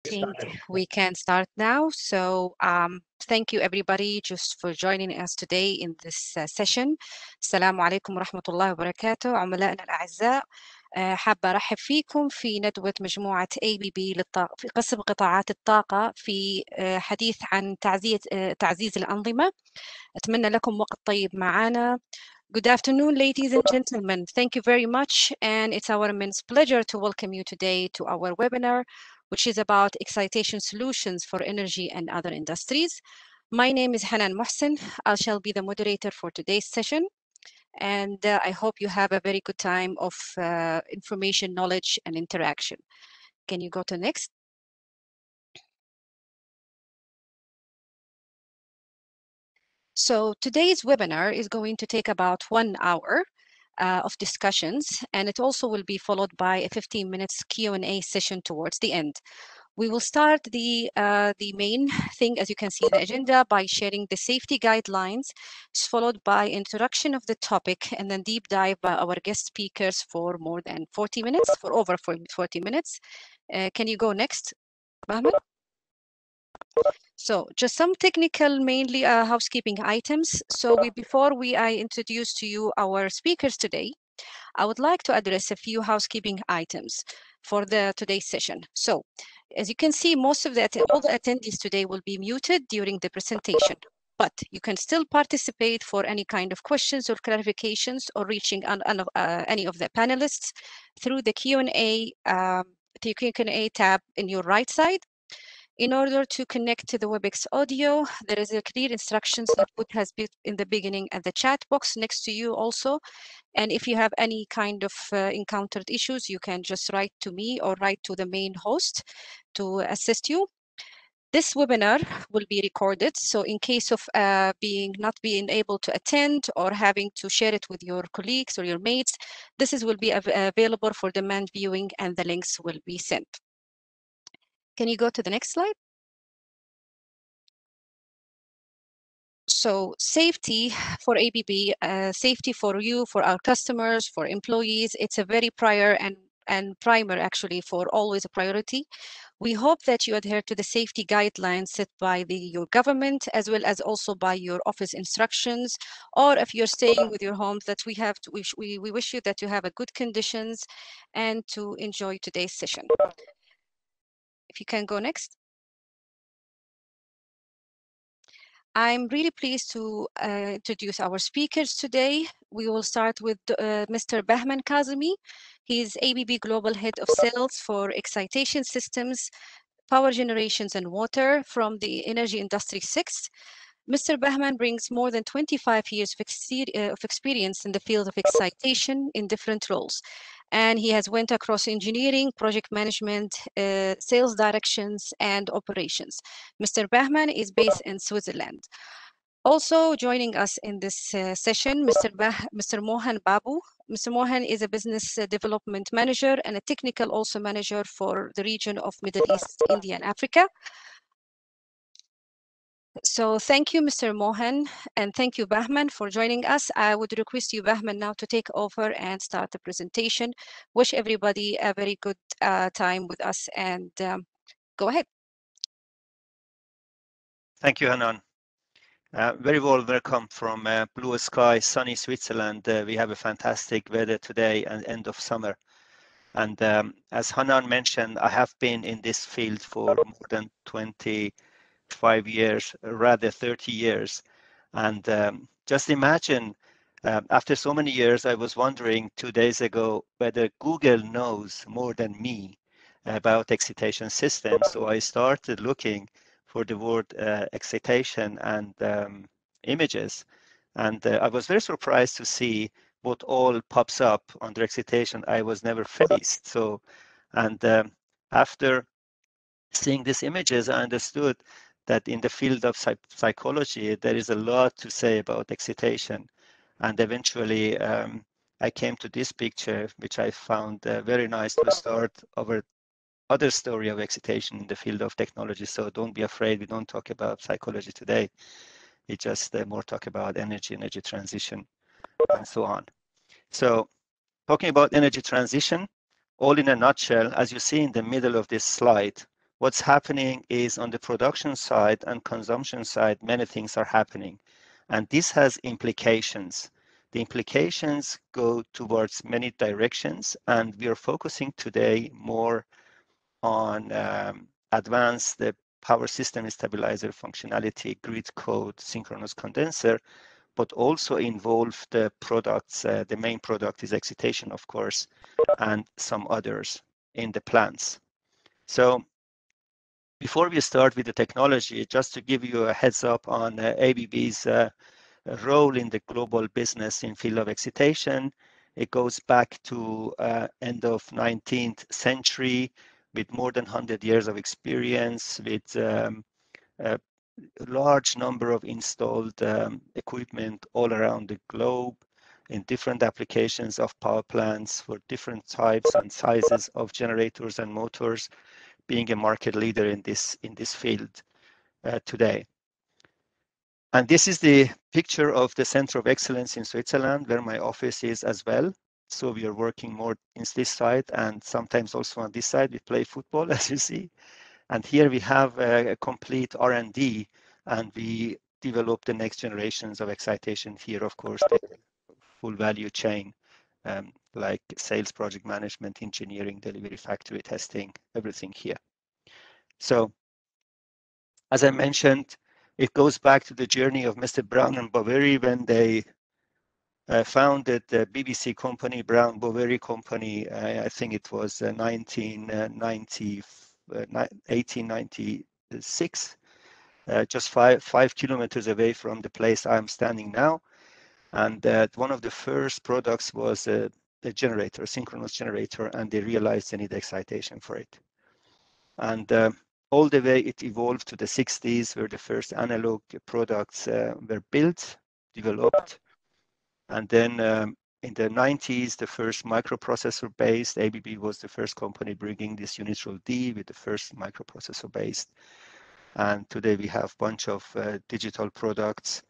think we can start now. So thank you everybody just for joining us today in this session. السلام عليكم ورحمة الله وبركاته عملائنا الأعزاء. حابة أرحب فيكم في ندوة مجموعة ABB في قسم قطاعات الطاقة في حديث عن تعزيز الأنظمة. أتمنى لكم وقت طيب معنا. Good afternoon, ladies and gentlemen. Thank you very much. And it's our immense pleasure to welcome you today to our webinar, which is about excitation solutions for energy and other industries. My name is Hanan Mohsen. I shall be the moderator for today's session. And I hope you have a very good time of information, knowledge, and interaction. Can you go to next? So today's webinar is going to take about 1 hour of discussions, and it also will be followed by a 15 minutes Q&A session towards the end. We will start the main thing, as you can see in the agenda, by sharing the safety guidelines, followed by introduction of the topic, and then deep dive by our guest speakers for more than 40 minutes, for over 40 minutes. Can you go next, Bahman? So just some technical, mainly housekeeping items. So before I introduce to you our speakers today, I would like to address a few housekeeping items for today's session. So as you can see, all the attendees today will be muted during the presentation, but you can still participate for any kind of questions or clarifications or reaching any of the panelists through the Q&A tab in your right side. In order to connect to the WebEx audio, there is a clear instructions that has been in the beginning and the chat box next to you also. And if you have any kind of encountered issues, you can just write to me or write to the main host to assist you. This webinar will be recorded. So in case of not being able to attend or having to share it with your colleagues or your mates, this will be available for demand viewing and the links will be sent. Can you go to the next slide? So safety for ABB, safety for you, for our customers, for employees, it's a very prior and primer actually for always a priority. We hope that you adhere to the safety guidelines set by your government as well as also by your office instructions, or if you're staying with your homes, that we wish you that you have a good conditions and to enjoy today's session. If you can go next. I'm really pleased to introduce our speakers today. We will start with Mr. Bahman Kazemi. He is ABB Global Head of Sales for Excitation Systems, Power Generations and Water from the Energy Industry 6. Mr. Bahman brings more than 25 years of experience in the field of excitation in different roles. And he has went across engineering, project management, sales directions, and operations. Mr. Bahman is based in Switzerland. Also joining us in this session, Mr. Mohan Babu. Mr. Mohan is a business development manager and a technical also manager for the region of Middle East, India, and Africa. So thank you, Mr. Mohan, and thank you, Bahman, for joining us. I would request you, Bahman, now to take over and start the presentation. Wish everybody a very good time with us, and go ahead. Thank you, Hanan. Very well welcome from blue sky, sunny Switzerland. We have a fantastic weather today and end of summer. And as Hanan mentioned, I have been in this field for more than 25 years, rather 30 years. And just imagine, after so many years, I was wondering 2 days ago whether Google knows more than me about excitation systems. So I started looking for the word excitation and images. And I was very surprised to see what all pops up under excitation I was never faced. So, and after seeing these images, I understood that in the field of psychology, there is a lot to say about excitation. And eventually, I came to this picture, which I found very nice to start our other story of excitation in the field of technology. So don't be afraid, we don't talk about psychology today. We just more talk about energy transition, and so on. So talking about energy transition, all in a nutshell, as you see in the middle of this slide, what's happening is on the production side and consumption side, many things are happening. And this has implications. The implications go towards many directions, and we are focusing today more on advanced the power system stabilizer functionality, grid code, synchronous condenser, but also involve the products. The main product is excitation, of course, and some others in the plants. So before we start with the technology, just to give you a heads up on ABB's role in the global business in field of excitation, it goes back to end of 19th century with more than 100 years of experience, with a large number of installed equipment all around the globe in different applications of power plants for different types and sizes of generators and motors, being a market leader in this field today. And this is the picture of the Center of Excellence in Switzerland, where my office is as well. So we are working more in this side and sometimes also on this side. We play football, as you see. And here we have a complete R&D, and we develop the next generations of excitation here, of course, the full value chain, like sales, project management, engineering, delivery, factory testing, everything here. So as I mentioned, it goes back to the journey of Mr. Brown and Boveri when they founded the BBC company, Brown Boveri company. I think it was 1896, just five kilometers away from the place I'm standing now. And one of the first products was a generator, a synchronous generator, and they realized they need excitation for it. And all the way it evolved to the 60s, where the first analog products were built, developed. And then in the 90s, the first microprocessor-based, ABB was the first company bringing this Unitron D with the first microprocessor-based. And today we have a bunch of digital products.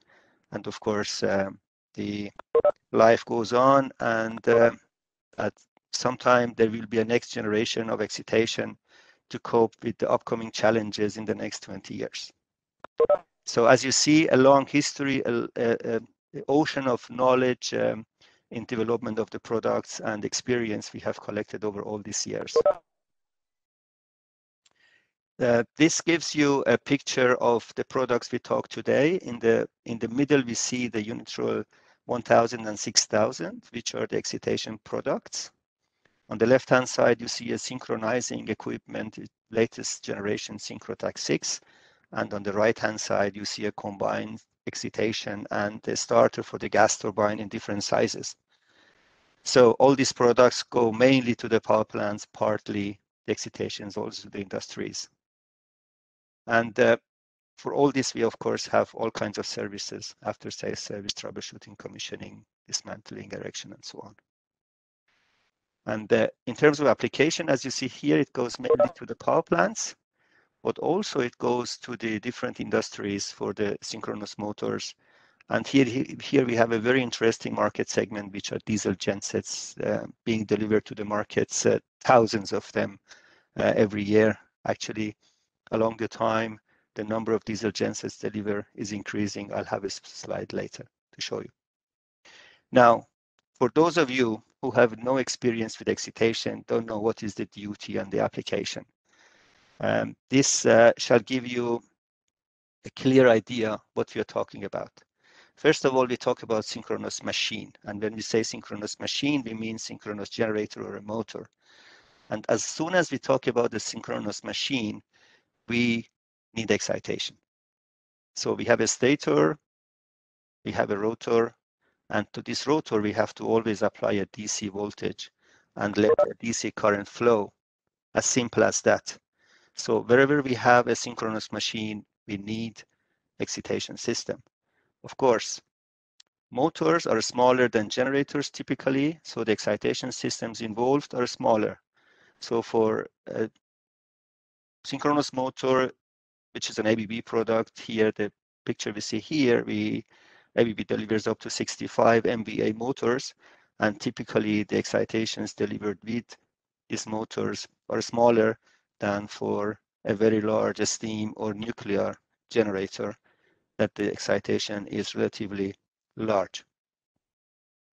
And of course, the life goes on, and at some time there will be a next generation of excitation to cope with the upcoming challenges in the next 20 years. So as you see, a long history, an ocean of knowledge in development of the products and experience we have collected over all these years. This gives you a picture of the products we talk today. In the middle, we see the Unitron 1000 and 6000, which are the excitation products. On the left-hand side, you see a synchronizing equipment, latest generation Synchrotac 6. And on the right-hand side, you see a combined excitation and the starter for the gas turbine in different sizes. So all these products go mainly to the power plants, partly the excitations, also to the industries. And for all this, we of course have all kinds of services, after-sales service, troubleshooting, commissioning, dismantling, erection, and so on. And in terms of application, as you see here, it goes mainly to the power plants, but also it goes to the different industries for the synchronous motors. And here we have a very interesting market segment, which are diesel gensets being delivered to the markets, thousands of them every year. Actually, along the time, the number of diesel gensets delivered is increasing. I'll have a slide later to show you. Now, for those of you who have no experience with excitation, don't know what is the duty and the application, this shall give you a clear idea what we are talking about. First of all, we talk about synchronous machine. And when we say synchronous machine, we mean synchronous generator or a motor. And as soon as we talk about the synchronous machine, we need excitation. So we have a stator, we have a rotor, and to this rotor, we have to always apply a DC voltage and let a DC current flow, as simple as that. So wherever we have a synchronous machine, we need excitation system. Of course, motors are smaller than generators typically, so the excitation systems involved are smaller. So for a synchronous motor, which is an ABB product, here the picture we see here, ABB delivers up to 65 MVA motors, and typically the excitations delivered with these motors are smaller than for a very large steam or nuclear generator, that the excitation is relatively large.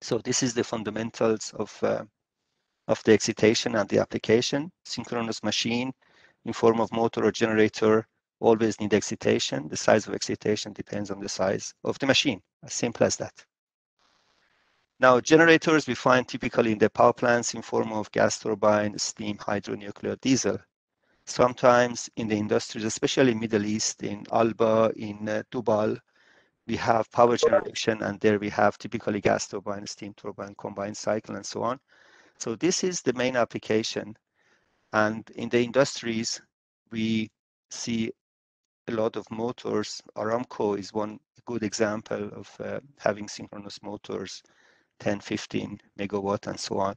So this is the fundamentals of the excitation and the application. Synchronous machine in form of motor or generator always need excitation. The size of excitation depends on the size of the machine, as simple as that. Now, generators we find typically in the power plants in form of gas turbine, steam, hydro, nuclear, diesel. Sometimes in the industries, especially in Middle East, in Alba, in Dubai, we have power generation, and there we have typically gas turbine, steam turbine, combined cycle, and so on. So this is the main application. And in the industries, we see a lot of motors. Aramco is one good example of having synchronous motors, 10, 15 megawatt, and so on.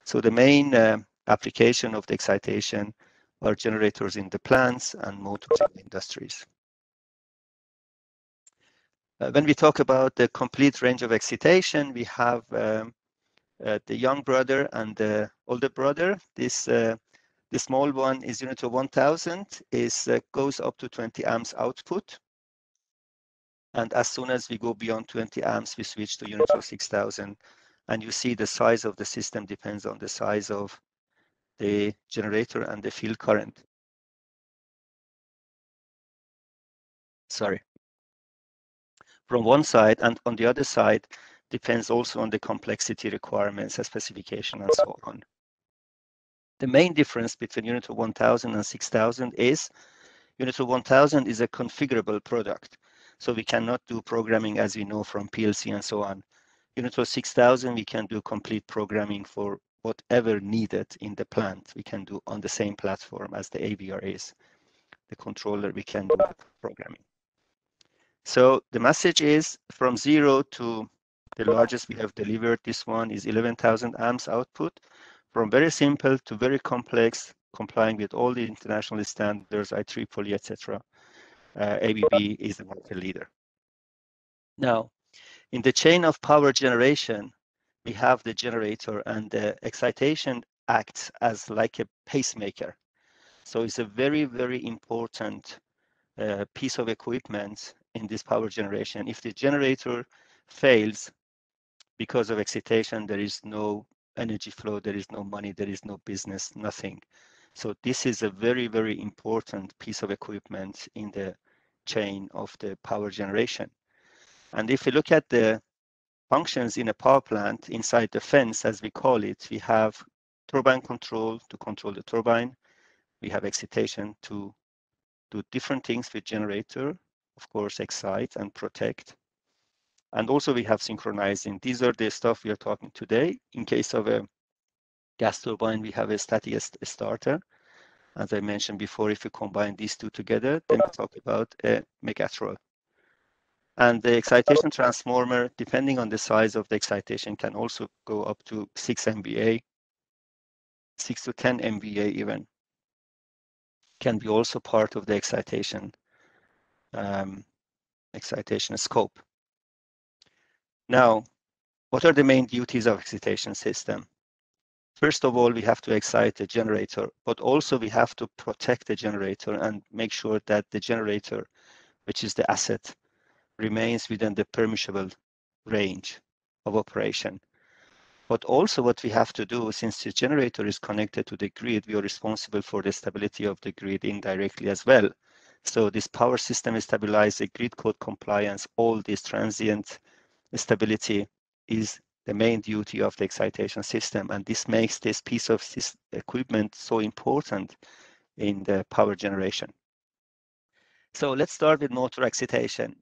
So the main application of the excitation are generators in the plants and motors in the industries. When we talk about the complete range of excitation, we have the young brother and the older brother. The small one is Unitron 1000, goes up to 20 amps output. And as soon as we go beyond 20 amps, we switch to Unitron 6000. And you see the size of the system depends on the size of the generator and the field current. Sorry. From one side, and on the other side, depends also on the complexity requirements, the specification, and so on. The main difference between Unitron 1000 and 6000 is Unitron 1000 is a configurable product. So we cannot do programming as we know from PLC and so on. Unitron 6000, we can do complete programming for whatever needed in the plant. We can do on the same platform as the AVR is. The controller, we can do programming. So the message is from 0 to the largest we have delivered. This one is 11,000 amps output. From very simple to very complex, complying with all the international standards, IEEE, etc. ABB is the market leader. Now, in the chain of power generation, we have the generator, and the excitation acts as like a pacemaker. So it's a very, very important piece of equipment in this power generation. If the generator fails because of excitation, there is no energy flow, there is no money, there is no business, nothing. So this is a very, very important piece of equipment in the chain of the power generation. And if we look at the functions in a power plant inside the fence, as we call it, we have turbine control to control the turbine. We have excitation to do different things with generator, of course, excite and protect. And also we have synchronizing. These are the stuff we are talking today. In case of a gas turbine, we have a static starter. As I mentioned before, if you combine these two together, then we talk about a megatroll. And the excitation transformer, depending on the size of the excitation, can also go up to 6 MVA, 6 to 10 MVA even. Can be also part of the excitation scope. Now, what are the main duties of excitation system? First of all, we have to excite the generator, but also we have to protect the generator and make sure that the generator, which is the asset, remains within the permissible range of operation. But also what we have to do, since the generator is connected to the grid, we are responsible for the stability of the grid indirectly as well. So this power system is stabilized, the grid code compliance, all this transient stability is the main duty of the excitation system. And this makes this piece of equipment so important in the power generation. So let's start with motor excitation.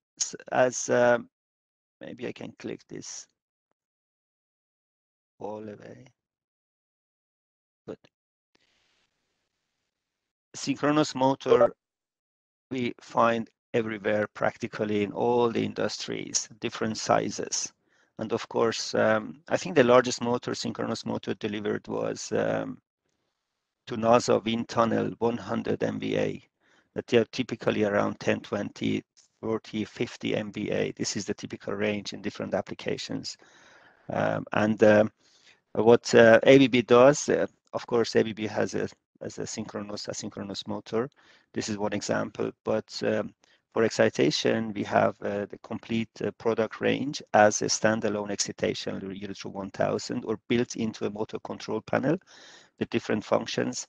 As maybe I can click this all the way. Good. Synchronous motor we find everywhere, practically in all the industries, different sizes. And of course, I think the largest motor, synchronous motor delivered was to NASA wind tunnel, 100 MVA, that they are typically around 10, 20, 40, 50 MVA. This is the typical range in different applications. What ABB does, of course, ABB has a a synchronous asynchronous motor. This is one example, but for excitation, we have the complete product range as a standalone excitation Unitron 1000 or built into a motor control panel with different functions,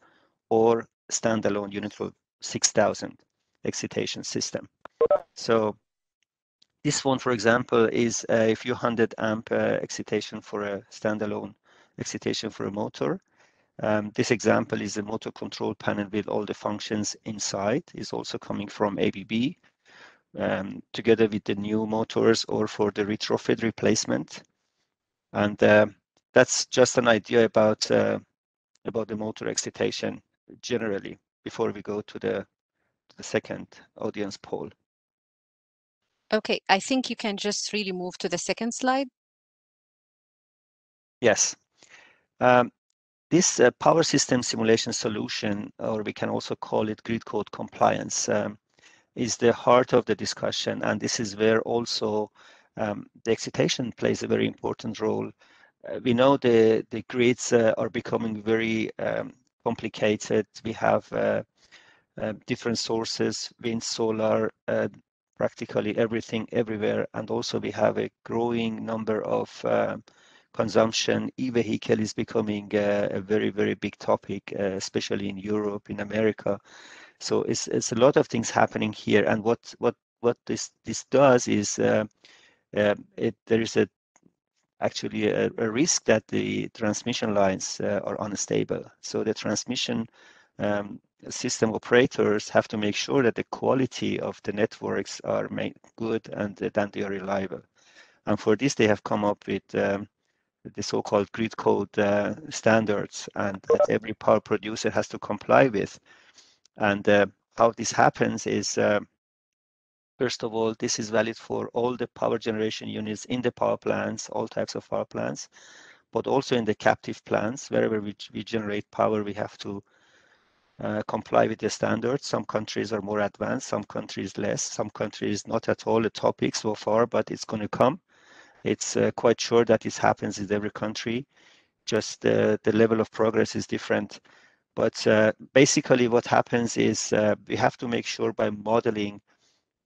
or standalone Unitron 6000 excitation system. So this one, for example, is a few hundred amp excitation for a standalone excitation for a motor. This example is a motor control panel with all the functions inside. Is also coming from ABB, together with the new motors or for the retrofit replacement. And that's just an idea about the motor excitation generally, before we go to the second audience poll. Okay, I think you can just really move to the second slide. Yes. This power system simulation solution, or we can also call it grid code compliance, is the heart of the discussion. And this is where also the excitation plays a very important role. We know the grids are becoming very complicated. We have different sources, wind, solar, practically everything everywhere. And also we have a growing number of consumption. E-vehicle is becoming a very, very big topic, especially in Europe, in America. So it's a lot of things happening here. And what this does is there is actually a risk that the transmission lines are unstable. So the transmission system operators have to make sure that the quality of the networks are made good and that they are reliable. And for this, they have come up with the so-called grid code standards, and that every power producer has to comply with. And how this happens is, first of all, this is valid for all the power generation units in the power plants, all types of power plants, but also in the captive plants. Wherever we generate power, we have to comply with the standards. Some countries are more advanced, some countries less, some countries not at all a topic so far, but it's going to come. It's quite sure that this happens in every country. Just the level of progress is different. But basically what happens is we have to make sure by modeling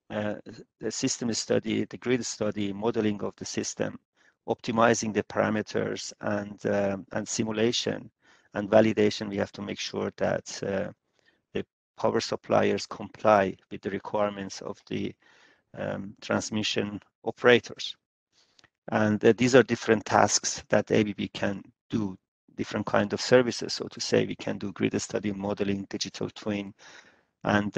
the system study, the grid study, modeling of the system, optimizing the parameters, and simulation and validation, we have to make sure that the power suppliers comply with the requirements of the transmission operators. And these are different tasks that ABB can do, different kind of services, so to say. We can do grid study, modeling, digital twin, and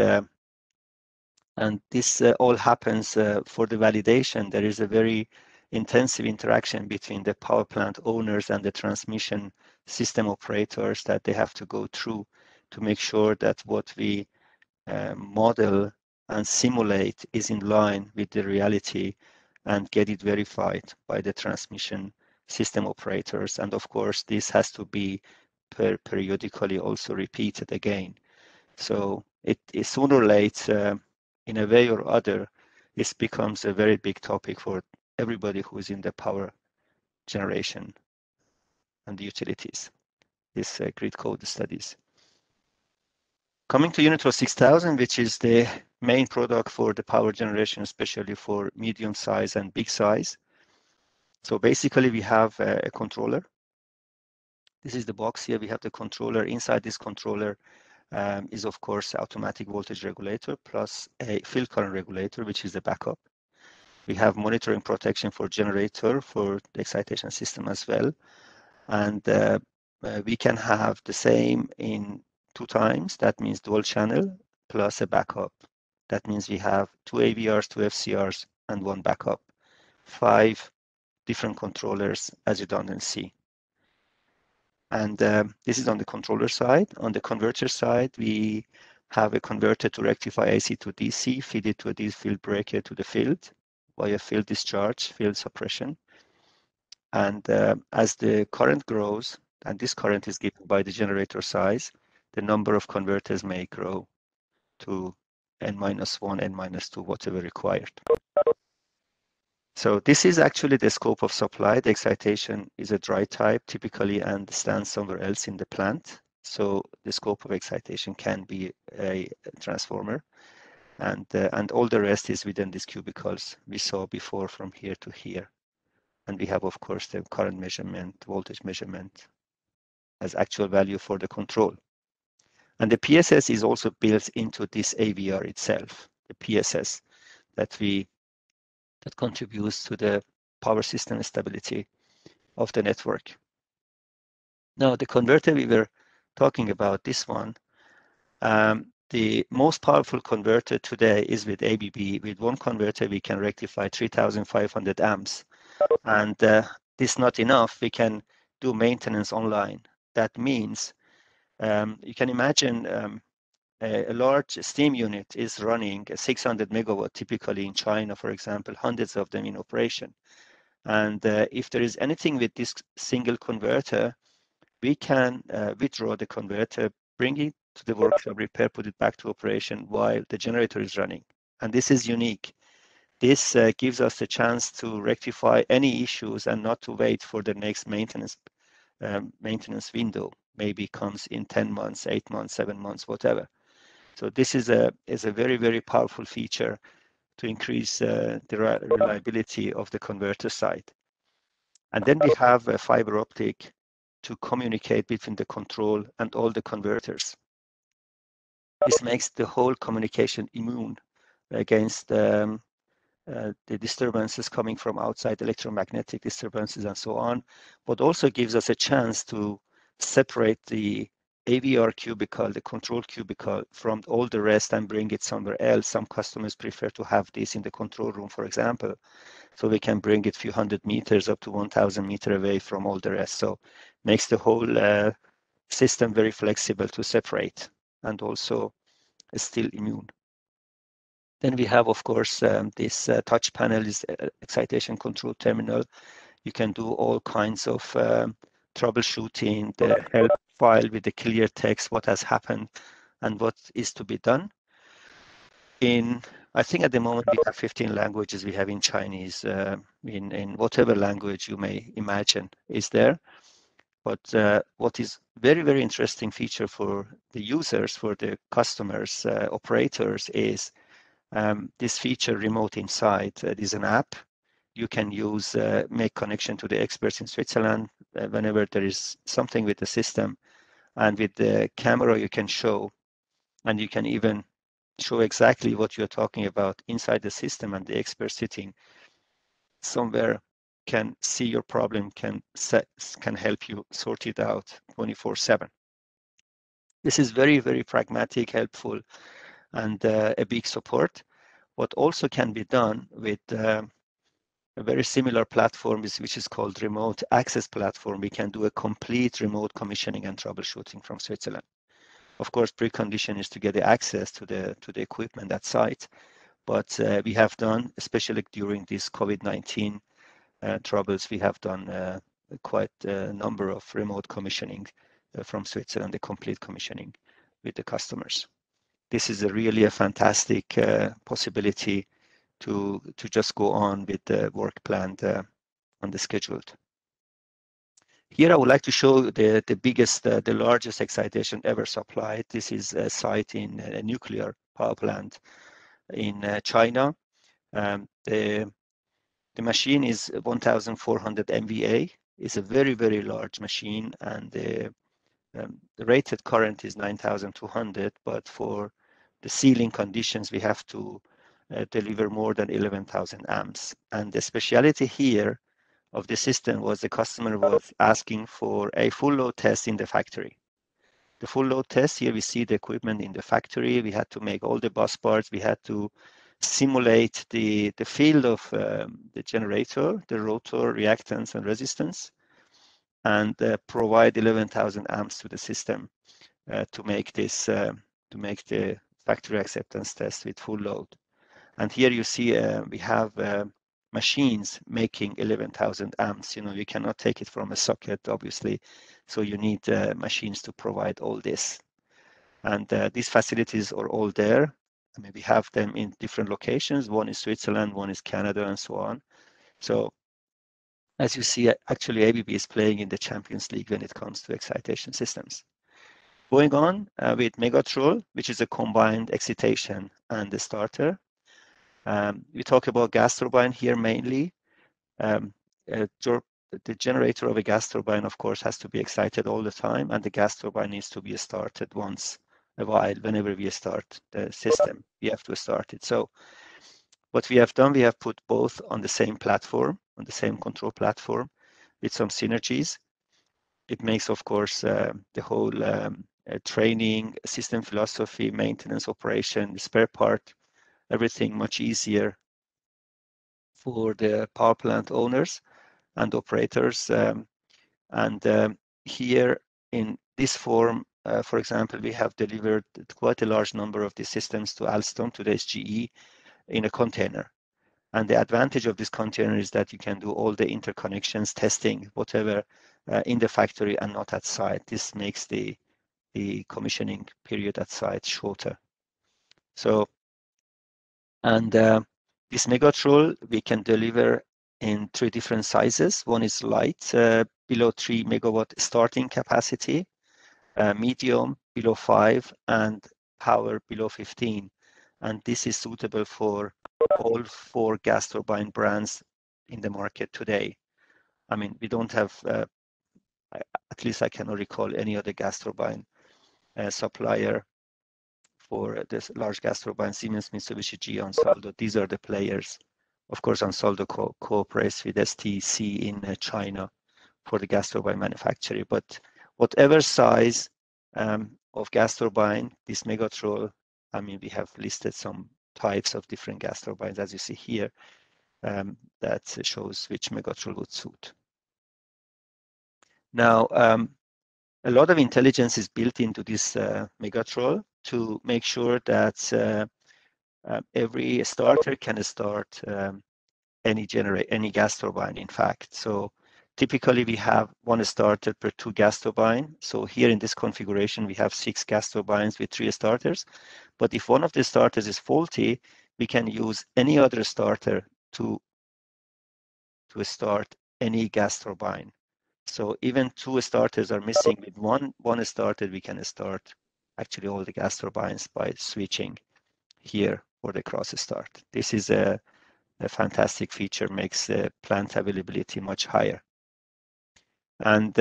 this all happens for the validation. There is a very intensive interaction between the power plant owners and the transmission system operators that they have to go through to make sure that what we model and simulate is in line with the reality and get it verified by the transmission system operators. And of course, this has to be periodically also repeated again. So it is sooner or later, in a way or other, this becomes a very big topic for everybody who is in the power generation and the utilities, this grid code studies. Coming to Unitron 6000, which is the main product for the power generation, especially for medium size and big size. So basically we have a controller. This is the box here. We have the controller. Inside this controller is of course automatic voltage regulator plus a field current regulator, which is the backup. We have monitoring protection for generator for the excitation system as well. And we can have the same in 2 times. That means dual channel plus a backup. That means we have 2 AVRs, 2 FCRs, and 1 backup. 5 different controllers as redundancy. And this is on the controller side. On the converter side, we have a converter to rectify AC to DC, feed it to a DC field breaker to the field via field discharge, field suppression. And as the current grows, and this current is given by the generator size, the number of converters may grow to n-1, n-2, whatever required. So this is actually the scope of supply. The excitation is a dry type typically and stands somewhere else in the plant. So the scope of excitation can be a transformer, and all the rest is within these cubicles we saw before from here to here. And we have, of course, the current measurement, voltage measurement as actual value for the control. And the PSS is also built into this AVR itself, the PSS that contributes to the power system stability of the network. Now, the converter we were talking about, this one, the most powerful converter today is with ABB. With one converter, we can rectify 3,500 amps. And this is not enough. We can do maintenance online. That means you can imagine a large steam unit is running a 600 megawatt, typically in China, for example, hundreds of them in operation. And if there is anything with this single converter, we can withdraw the converter, bring it to the workshop, repair, put it back to operation while the generator is running. And this is unique. This gives us the chance to rectify any issues and not to wait for the next maintenance window. Maybe comes in 10 months, 8 months, 7 months, whatever. So this is a very, very powerful feature to increase the reliability of the converter side. And then we have a fiber optic to communicate between the control and all the converters. This makes the whole communication immune against the disturbances coming from outside, electromagnetic disturbances and so on, but also gives us a chance to separate the AVR cubicle, the control cubicle, from all the rest and bring it somewhere else. Some customers prefer to have this in the control room, for example, so we can bring it a few hundred meters up to 1,000 meters away from all the rest. So makes the whole system very flexible to separate and also still immune. Then we have, of course, this touch panel is excitation control terminal. You can do all kinds of troubleshooting, the help file with the clear text, what has happened and what is to be done. I think at the moment we have 15 languages. We have in Chinese, in whatever language you may imagine is there. But what is very, very interesting feature for the users, for the customers, operators is this feature remote inside. It is an app you can use, make connection to the experts in Switzerland whenever there is something with the system. And with the camera you can show, and you can even show exactly what you're talking about inside the system, and the expert sitting somewhere can see your problem, can help you sort it out 24/7. This is very, very pragmatic, helpful, and a big support. What also can be done with a very similar platform which is called remote access platform. We can do a complete remote commissioning and troubleshooting from Switzerland. Of course, precondition is to get the access to the equipment at site, but we have done, especially during this COVID-19 troubles, we have done quite a number of remote commissioning from Switzerland, the complete commissioning with the customers. This is really a fantastic possibility to just go on with the work planned on the scheduled. Here I would like to show the biggest, the largest excitation ever supplied. This is a site in a nuclear power plant in China. The machine is 1,400 MVA. It's a very, very large machine, and the rated current is 9,200, but for the sealing conditions, we have to deliver more than 11,000 amps. And the speciality here of the system was the customer was asking for a full load test in the factory. The full load test, here we see the equipment in the factory. We had to make all the bus bars. We had to simulate the field of the generator, the rotor, reactance, and resistance, and provide 11,000 amps to the system to make this to make the factory acceptance test with full load. And here you see we have machines making 11,000 amps. You know, you cannot take it from a socket, obviously, so you need machines to provide all this. And these facilities are all there. I mean, we have them in different locations. One is Switzerland, one is Canada, and so on. So as you see, actually ABB is playing in the Champions League when it comes to excitation systems. Going on with Megatroll, which is a combined excitation and the starter. We talk about gas turbine here mainly. Um, the generator of a gas turbine, of course, has to be excited all the time, and the gas turbine needs to be started once a while. Whenever we start the system, we have to start it. So what we have done, we have put both on the same platform, on the same control platform, with some synergies. It makes, of course, the whole training, system philosophy, maintenance, operation, spare part, everything much easier for the power plant owners and operators. Here in this form, for example, we have delivered quite a large number of these systems to Alstom, today's GE, in a container. And the advantage of this container is that you can do all the interconnections, testing, whatever, in the factory and not at site. This makes the commissioning period at site shorter. So, and this Megatroll we can deliver in 3 different sizes. One is light, below 3 megawatt starting capacity, medium below 5, and power below 15. And this is suitable for all 4 gas turbine brands in the market today. I mean, we don't have, at least I cannot recall any other gas turbine supplier for this large gas turbine, Siemens, Mitsubishi, GE, Ansaldo. These are the players. Of course, Ansaldo cooperates with STC in China for the gas turbine manufacturing. But whatever size of gas turbine, this Megatroll, I mean, we have listed some types of different gas turbines, as you see here, that shows which Megatroll would suit. Now, a lot of intelligence is built into this Megatroll to make sure that every starter can start any gas turbine, in fact. So typically we have 1 starter per 2 gas turbine. So here in this configuration, we have 6 gas turbines with 3 starters. But if one of the starters is faulty, we can use any other starter to start any gas turbine. So even 2 starters are missing. With one starter, we can start actually all the gas turbines by switching here for the cross start. This is a fantastic feature, makes the plant availability much higher. And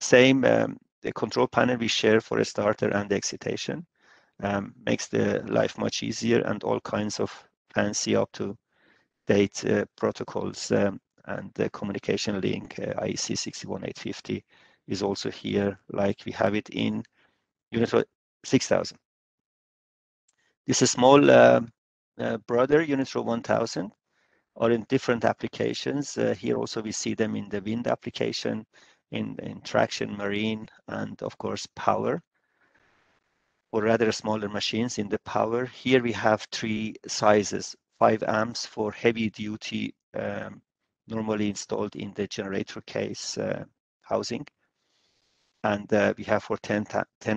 same, the control panel we share for a starter and the excitation makes the life much easier, and all kinds of fancy up-to-date protocols and the communication link, IEC 61850, is also here, like we have it in Unitron 6000. This is a small brother, Unitron 1000, or in different applications. Here also we see them in the wind application, in traction, marine, and of course power, or rather smaller machines in the power. Here we have 3 sizes, 5 amps for heavy duty, normally installed in the generator case housing. And we have for 10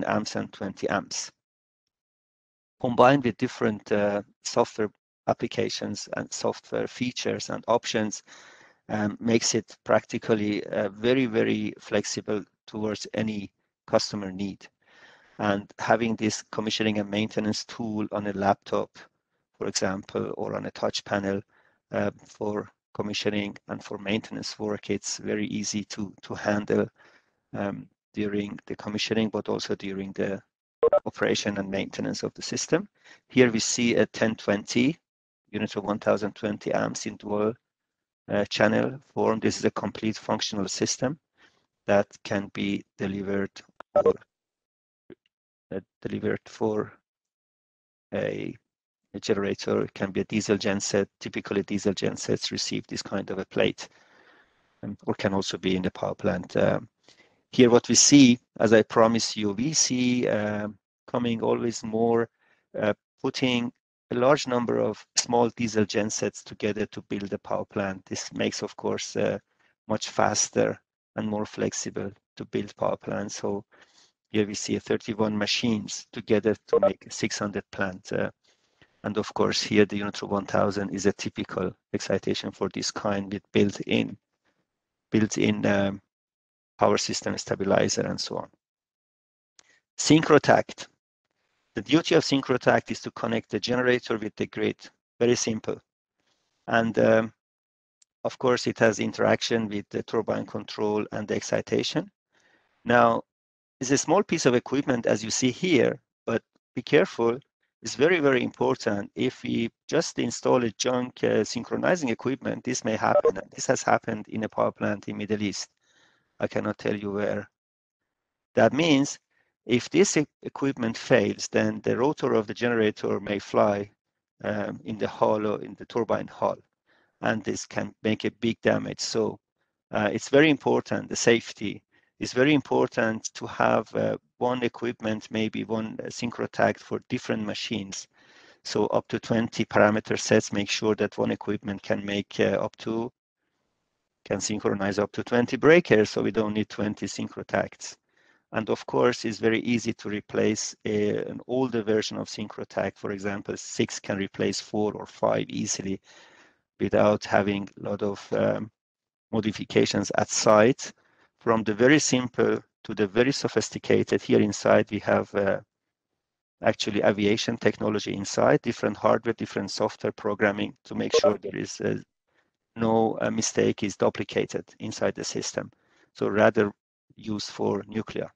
amps and 20 amps. Combined with different software applications and software features and options, makes it practically very, very flexible towards any customer need. And having this commissioning and maintenance tool on a laptop, for example, or on a touch panel for commissioning and for maintenance work, it's very easy to handle during the commissioning, but also during the operation and maintenance of the system. Here we see a 1020 Unitron 1020 amps in dual channel form. This is a complete functional system that can be delivered for a generator. It can be a diesel genset. Typically, diesel gensets receive this kind of a plate, or can also be in the power plant. Here, what we see, as I promised you, we see coming always more putting a large number of small diesel gensets together to build a power plant. This makes, of course, much faster and more flexible to build power plants. So here we see 31 machines together to make a 600 plant. And of course, here the Unitron 1000 is a typical excitation for this kind with built-in power system stabilizer and so on. Synchrotakt. The duty of Synchrotakt is to connect the generator with the grid. Very simple. And of course, it has interaction with the turbine control and the excitation. Now, it's a small piece of equipment, as you see here, but be careful. It's very, very important. If we just install a junk synchronizing equipment, this may happen. This has happened in a power plant in Middle East. I cannot tell you where. That means if this equipment fails, then the rotor of the generator may fly in the hull or in the turbine hull, and this can make a big damage. So it's very important, the safety. It's very important to have one equipment, maybe one Synchrotakt for different machines. So up to 20 parameter sets, make sure that one equipment can make can synchronize up to 20 breakers, so we don't need 20 Synchrotakts. And of course, it's very easy to replace an older version of Synchrotakt. For example, 6 can replace 4 or 5 easily without having a lot of modifications at site. From the very simple to the very sophisticated, here inside we have actually aviation technology inside, different hardware, different software programming to make sure there is no mistake is duplicated inside the system. So rather used for nuclear.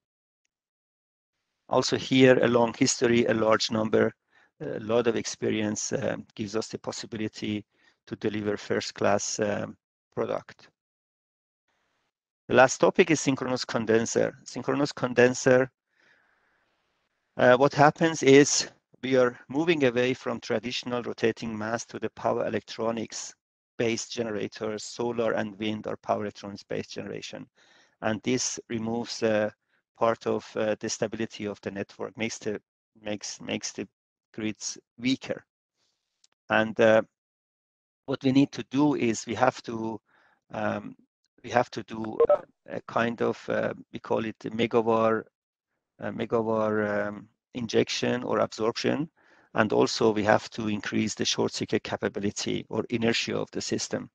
Also here, a long history, a large number, a lot of experience gives us the possibility to deliver first-class product. The last topic is synchronous condenser. Synchronous condenser, what happens is we are moving away from traditional rotating mass to the power electronics-based generators, solar and wind or power electronics-based generation. And this removes part of the stability of the network, makes the grids weaker. And what we need to do is we have to do a kind of we call it megavar injection or absorption, and also we have to increase the short circuit capability or inertia of the system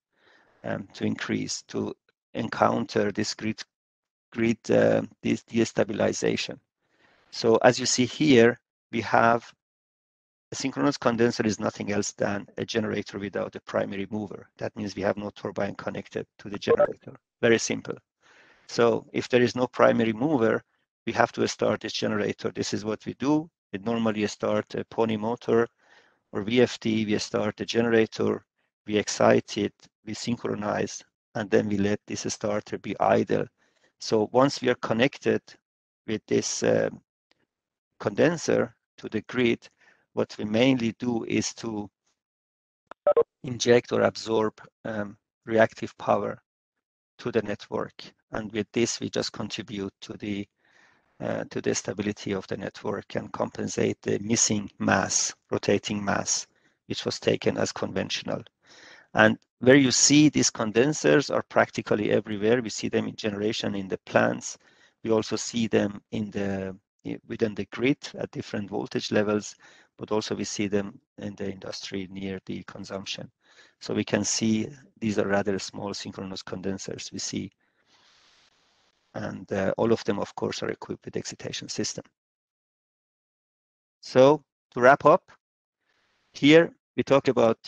to increase to encounter this grid this destabilization. So as you see here, we have a synchronous condenser is nothing else than a generator without a primary mover. That means we have no turbine connected to the generator. Very simple. So if there is no primary mover, we have to start this generator. This is what we do. We normally start a pony motor or VFD. We start the generator, we excite it, we synchronize, and then we let this starter be idle. So once we are connected with this condenser to the grid, what we mainly do is to inject or absorb reactive power to the network. And with this, we just contribute to the stability of the network and compensate the missing mass, rotating mass, which was taken as conventional. And where you see these condensers are practically everywhere. We see them in generation in the plants. We also see them within the grid at different voltage levels, but also we see them in the industry near the consumption. So we can see these are rather small synchronous condensers we see. And all of them, of course, are equipped with excitation system. So to wrap up, here we talk about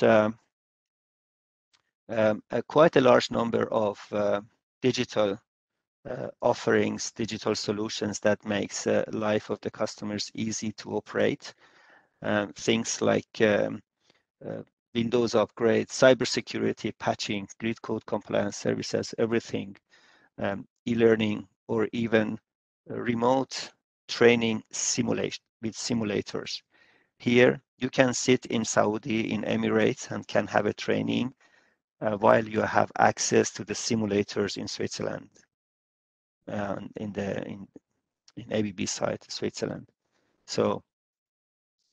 quite a large number of digital offerings, digital solutions that makes life of the customers easy to operate. Things like Windows upgrades, cybersecurity, patching, grid code compliance services, everything, e-learning, or even remote training simulation with simulators. Here, you can sit in Saudi, in Emirates, and can have a training while you have access to the simulators in Switzerland, in ABB site, Switzerland. So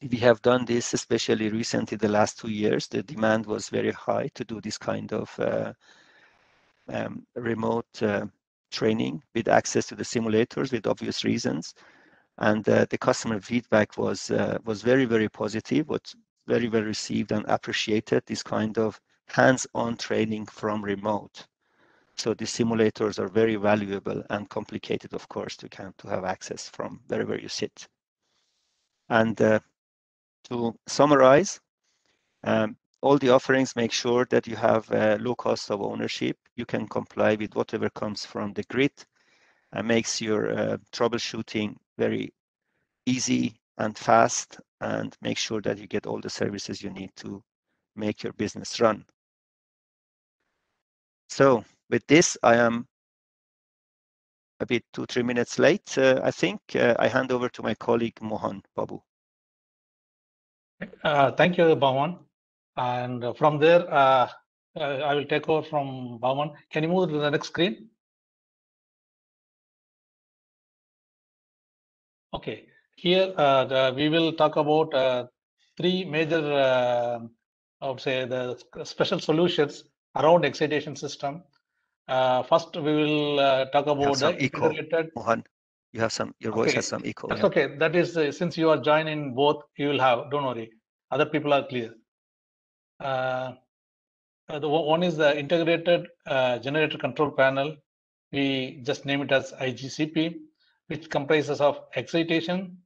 we have done this, especially recently, the last 2 years. The demand was very high to do this kind of remote training with access to the simulators with obvious reasons. And the customer feedback was very, very positive, was very well received and appreciated, this kind of hands-on training from remote. So the simulators are very valuable and complicated, of course, to have access from wherever you sit. And to summarize, all the offerings make sure that you have low cost of ownership. You can comply with whatever comes from the grid and makes your troubleshooting very easy and fast, and make sure that you get all the services you need to make your business run. So with this, I am a bit 2-3 minutes late, I think. I hand over to my colleague Mohan Babu. Thank you, Bhavan. And from there, I will take over from Bhavan. Can you move to the next screen? Okay. Here, we will talk about 3 major, I would say, the special solutions around excitation system. First, we will talk about the integrated. Mohan, you have some. Your voice has some echo. That's okay. That is since you are joining both, you will have. Don't worry. Other people are clear. The one is the integrated generator control panel. We just name it as IGCP, which comprises of excitation,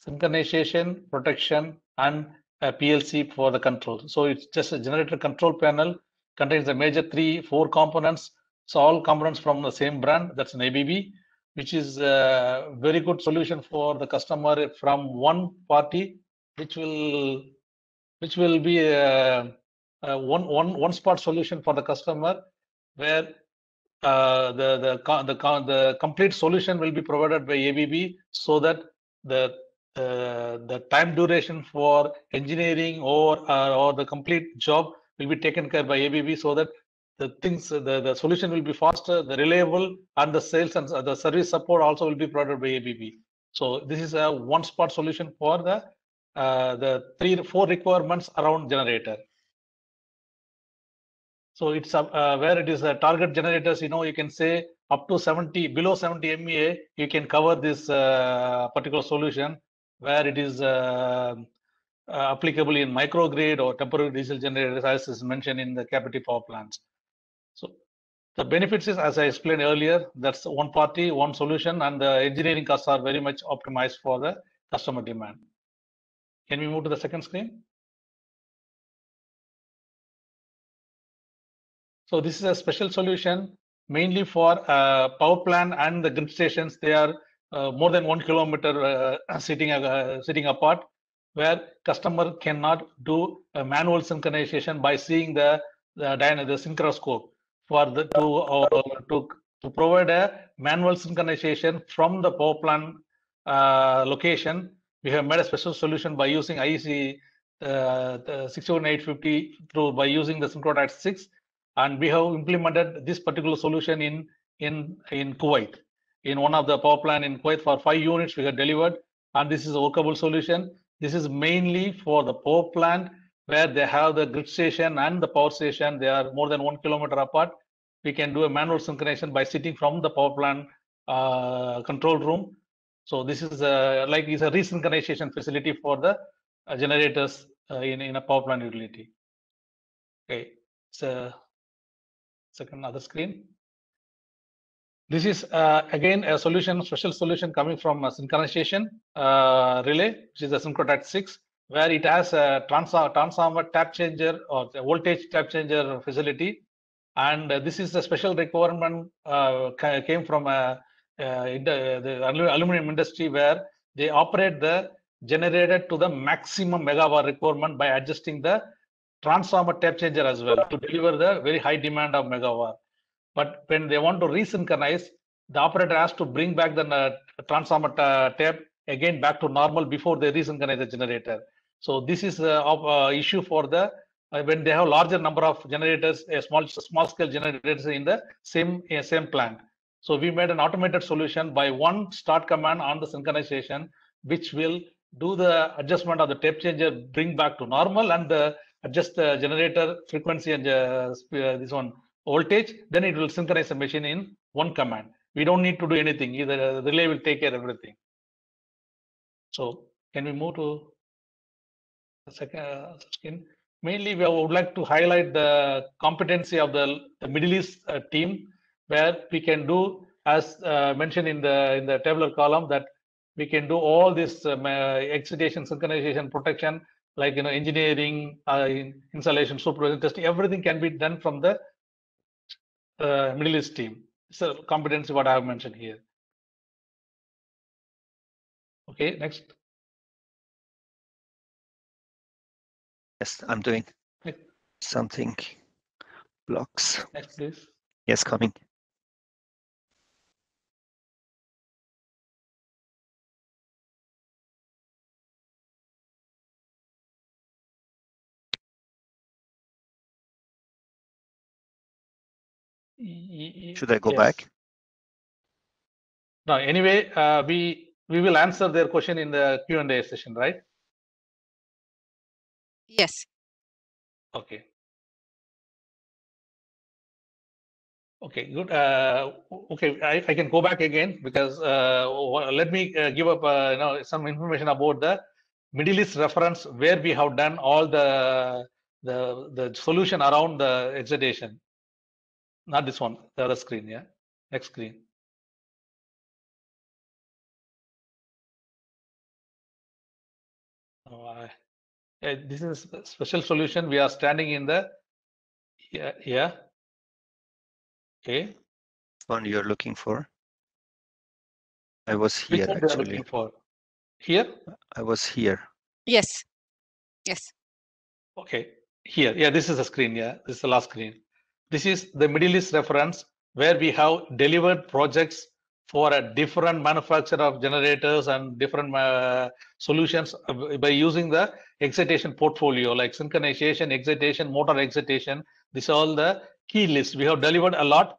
synchronization, protection, and PLC for the control. So it's just a generator control panel, contains the major 3-4 components. So all components from the same brand, that's an ABB, which is a very good solution for the customer from one party, which will be one spot solution for the customer, where the complete solution will be provided by ABB, so that the time duration for engineering or the complete job will be taken care by ABB, so that the solution will be faster, the reliable, and the sales and the service support also will be provided by ABB. So this is a one spot solution for the 3-4 requirements around generator. So it's where it is target generators, you can say up to 70, below 70 MVA, you can cover this particular solution, where it is applicable in microgrid or temporary diesel generators, as is mentioned in the captive power plants. So the benefits is, as I explained earlier, that's one party, one solution, and the engineering costs are very much optimized for the customer demand. Can we move to the second screen? So this is a special solution mainly for power plant and the grid stations. They are more than 1 kilometer sitting apart, where customer cannot do a manual synchronization by seeing the synchronoscope. To provide a manual synchronization from the power plant location, we have made a special solution by using IEC 61850 by using the Synchronous 6. And we have implemented this particular solution in Kuwait, in one of the power plant in Kuwait. For 5 units we have delivered, and this is a workable solution. This is mainly for the power plant, where they have the grid station and the power station. They are more than 1 kilometer apart. We can do a manual synchronization by sitting from the power plant control room. So this is a resynchronization facility for the generators in a power plant utility. Okay, so second other screen. This is again a special solution coming from a synchronization relay, which is a Synchronous 6, where it has a transformer tap changer or the voltage tap changer facility. And this is a special requirement came from the aluminum industry, where they operate the generator to the maximum megawatt requirement by adjusting the transformer tap changer as well to deliver the very high demand of megawatt. But when they want to resynchronize, the operator has to bring back the transformer tap again back to normal before they resynchronize the generator. So this is an issue for the when they have larger number of generators, small scale generators in the same plant. So we made an automated solution by one start command on the synchronization, which will do the adjustment of the tape changer, bring back to normal, and adjust the generator frequency and this one voltage. Then it will synchronize the machine in one command. We don't need to do anything. Either the relay will take care of everything. So can we move to the second screen? Mainly, we would like to highlight the competency of the Middle East team, where we can do, as mentioned in the tabular column, that we can do all this excitation, synchronization, protection, like engineering, installation, supervision, testing. Everything can be done from the Middle East team. So competency, what I have mentioned here. Okay, next. Yes, I'm doing Next. something. Blocks. Next, please. Yes, coming. Should I go back? No, anyway, we will answer their question in the Q&A session, right? Yes. Okay. Okay, good. Okay, I can go back again because let me give up some information about the Middle East reference where we have done all the solution around the excitation. Not this one, the other screen. Yeah, next screen. This is a special solution. We are standing in the yeah. Okay. One you're looking for? I was here actually. Looking for? Here? I was here. Yes. Yes. Okay. Here. Yeah, this is the screen. Yeah, this is the last screen. This is the Middle East reference where we have delivered projects for a different manufacturer of generators and different solutions by using the excitation portfolio like synchronization, excitation, motor excitation. These are all the key lists. We have delivered a lot